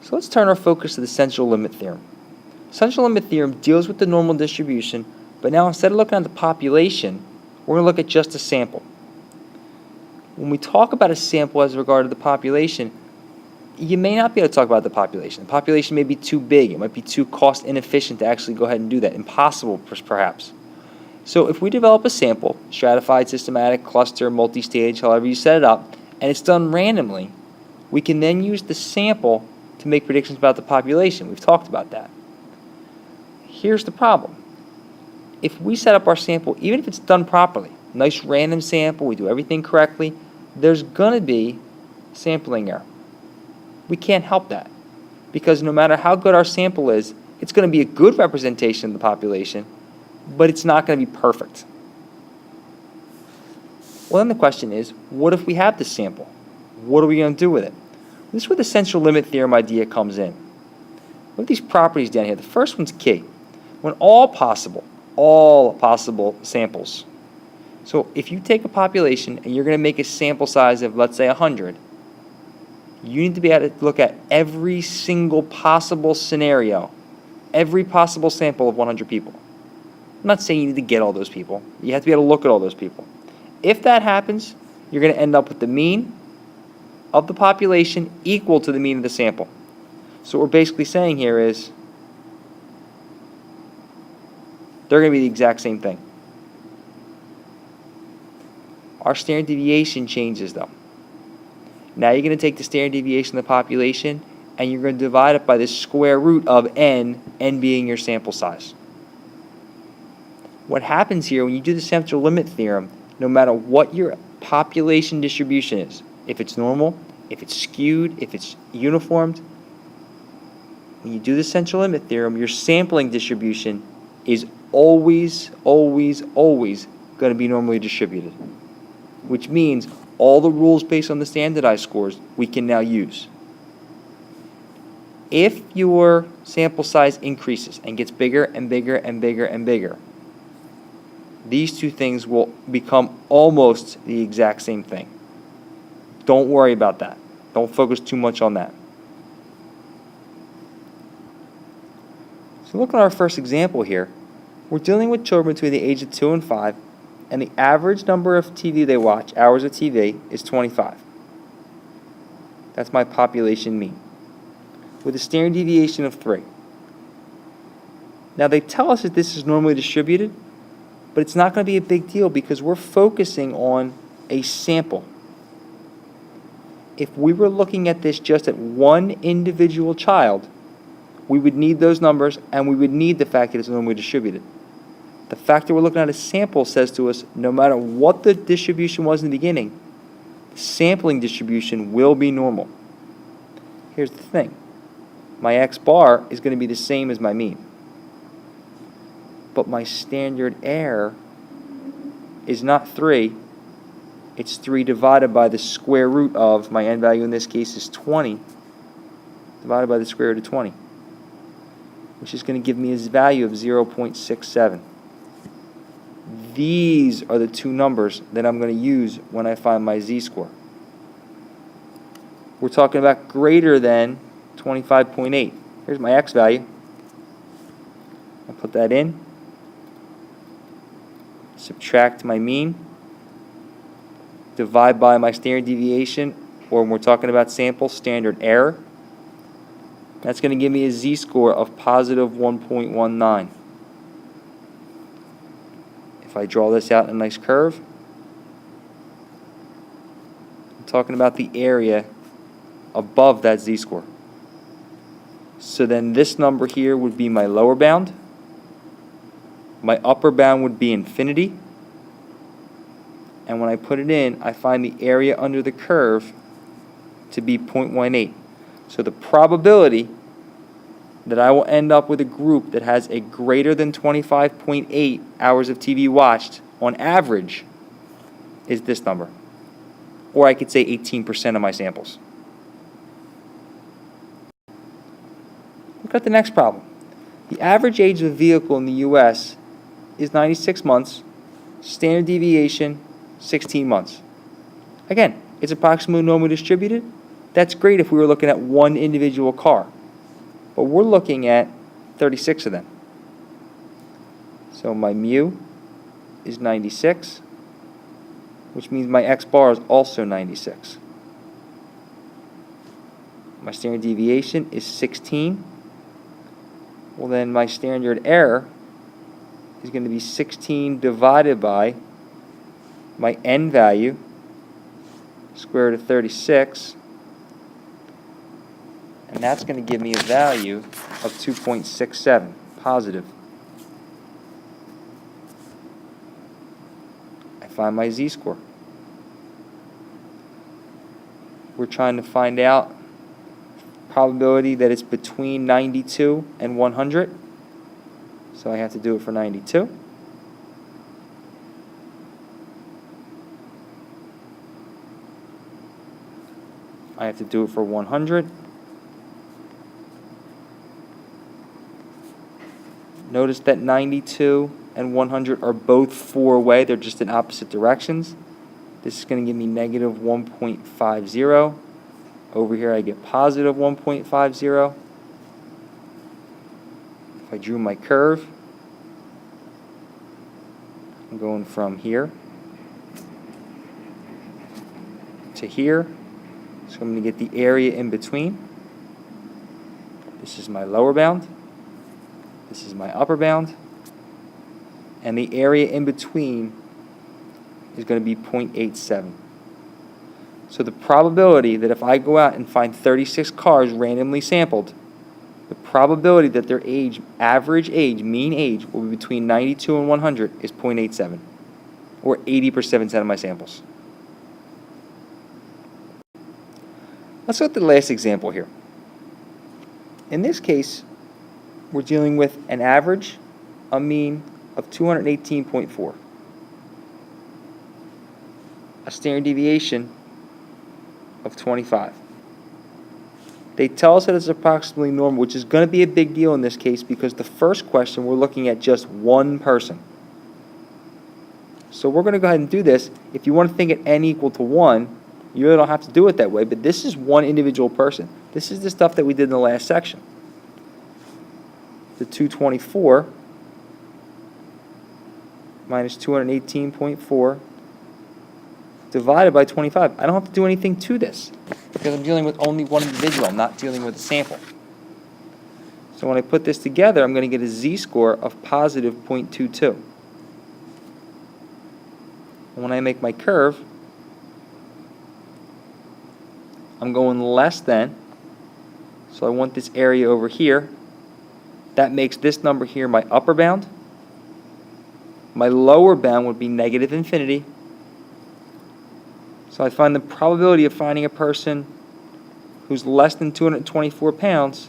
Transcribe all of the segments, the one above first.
So let's turn our focus to the central limit theorem. Central limit theorem deals with the normal distribution, but now instead of looking at the population, we're going to look at just a sample. When we talk about a sample as regard to the population, you may not be able to talk about the population. The population may be too big. It might be too cost inefficient to actually go ahead and do that. Impossible, perhaps. So if we develop a sample, stratified, systematic, cluster, multi-stage, however you set it up, and it's done randomly, we can then use the sample to make predictions about the population. We've talked about that. Here's the problem. If we set up our sample, even if it's done properly, nice random sample, we do everything correctly, there's going to be sampling error. We can't help that, because no matter how good our sample is, it's going to be a good representation of the population, but it's not going to be perfect. Well, then the question is, what if we have this sample? What are we going to do with it? This is where the central limit theorem idea comes in. Look at these properties down here. The first one's key. When all possible samples. So if you take a population and you're going to make a sample size of, let's say, 100, you need to be able to look at every single possible scenario, every possible sample of 100 people. I'm not saying you need to get all those people. You have to be able to look at all those people. If that happens, you're going to end up with the mean of the population equal to the mean of the sample. So what we're basically saying here is they're going to be the exact same thing. Our standard deviation changes though. Now you're going to take the standard deviation of the population and you're going to divide it by the square root of n being your sample size. What happens here when you do the central limit theorem, no matter what your population distribution is, if it's normal, if it's skewed, if it's uniformed, when you do the central limit theorem, your sampling distribution is always going to be normally distributed, which means all the rules based on the standardized scores we can now use. If your sample size increases and gets bigger and bigger and bigger and bigger, these two things will become almost the exact same thing. Don't worry about that. Don't focus too much on that. So look at our first example here. We're dealing with children between the age of 2 and 5, and the average number of TV they watch, hours of TV, is 25. That's my population mean, with a standard deviation of 3. Now they tell us that this is normally distributed, but it's not going to be a big deal because we're focusing on a sample. If we were looking at this just at one individual child, we would need those numbers and we would need the fact that it's normally distributed. The fact that we're looking at a sample says to us, no matter what the distribution was in the beginning, the sampling distribution will be normal. Here's the thing. My x bar is going to be the same as my mean. But my standard error is not 3. It's 3 divided by the square root of, my n value in this case is 20, divided by the square root of 20, which is going to give me a value of 0.67. These are the two numbers that I'm going to use when I find my z-score. We're talking about greater than 25.8. Here's my x value. I'll put that in. Subtract my mean. Divide by my standard deviation, or when we're talking about sample, standard error. That's going to give me a z-score of positive 1.19. If I draw this out in a nice curve, I'm talking about the area above that z-score. So then this number here would be my lower bound. My upper bound would be infinity. And when I put it in, I find the area under the curve to be 0.18. So the probability that I will end up with a group that has a greater than 25.8 hours of TV watched on average is this number. Or I could say 18% of my samples. Look at the next problem. The average age of a vehicle in the U.S. is 96 months, standard deviation 16 months. Again, it's approximately normally distributed, That's great if we were looking at one individual car. But we're looking at 36 of them. So my mu is 96, which means my x bar is also 96. My standard deviation is 16. Well, then my standard error is going to be 16 divided by my n value, square root of 36, and that's going to give me a value of 2.67, positive. I find my z-score. We're trying to find out probability that it's between 92 and 100, so I have to do it for 92. I have to do it for 100. Notice that 92 and 100 are both 4 away. They're just in opposite directions. This is going to give me negative 1.50. Over here I get positive 1.50. If I drew my curve, I'm going from here to here. So I'm going to get the area in between. This is my lower bound. This is my upper bound. And the area in between is going to be 0.87. So the probability that if I go out and find 36 cars randomly sampled, the probability that their age, average age, mean age, will be between 92 and 100 is 0.87, or 80% of my samples. Let's look at the last example here. In this case, we're dealing with an average, a mean of 218.4, a standard deviation of 25. They tell us that it's approximately normal, which is going to be a big deal in this case because the first question we're looking at just one person. So we're going to go ahead and do this. If you want to think at n equal to 1, you really don't have to do it that way, but this is one individual person. This is the stuff that we did in the last section. The 224 minus 218.4 divided by 25. I don't have to do anything to this because I'm dealing with only one individual. I'm not dealing with a sample. So when I put this together, I'm going to get a z-score of positive 0.22. And when I make my curve, I'm going less than, so I want this area over here. That makes this number here my upper bound. My lower bound would be negative infinity. So I find the probability of finding a person who's less than 224 pounds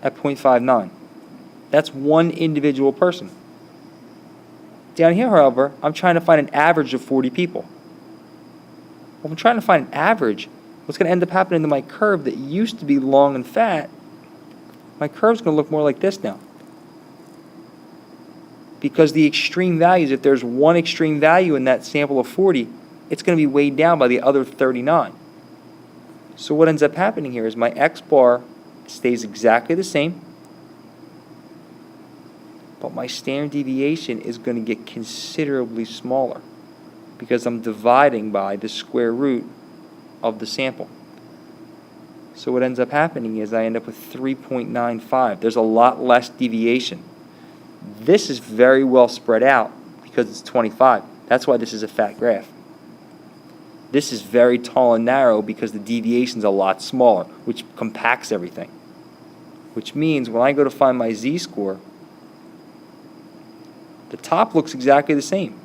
at 0.59. That's one individual person. Down here, however, I'm trying to find an average of 40 people. Well, if I'm trying to find an average, what's going to end up happening to my curve that used to be long and fat, my curve's going to look more like this now. Because the extreme values, if there's one extreme value in that sample of 40, it's going to be weighed down by the other 39. So what ends up happening here is my x bar stays exactly the same, but my standard deviation is going to get considerably smaller because I'm dividing by the square root of the sample. So what ends up happening is I end up with 3.95. There's a lot less deviation. This is very well spread out because it's 25. That's why this is a fat graph. This is very tall and narrow because the deviation's a lot smaller, which compacts everything. Which means when I go to find my z-score, the top looks exactly the same.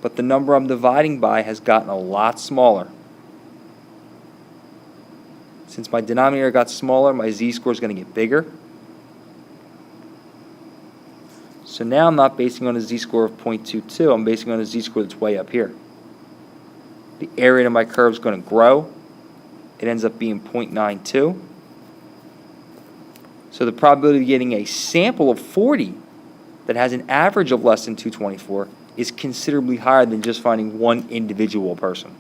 But the number I'm dividing by has gotten a lot smaller. Since my denominator got smaller, my z-score is going to get bigger. So now I'm not basing on a z-score of 0.22, I'm basing on a z-score that's way up here. The area of my curve is going to grow. It ends up being 0.92. So the probability of getting a sample of 40 that has an average of less than 224 is considerably higher than just finding one individual person.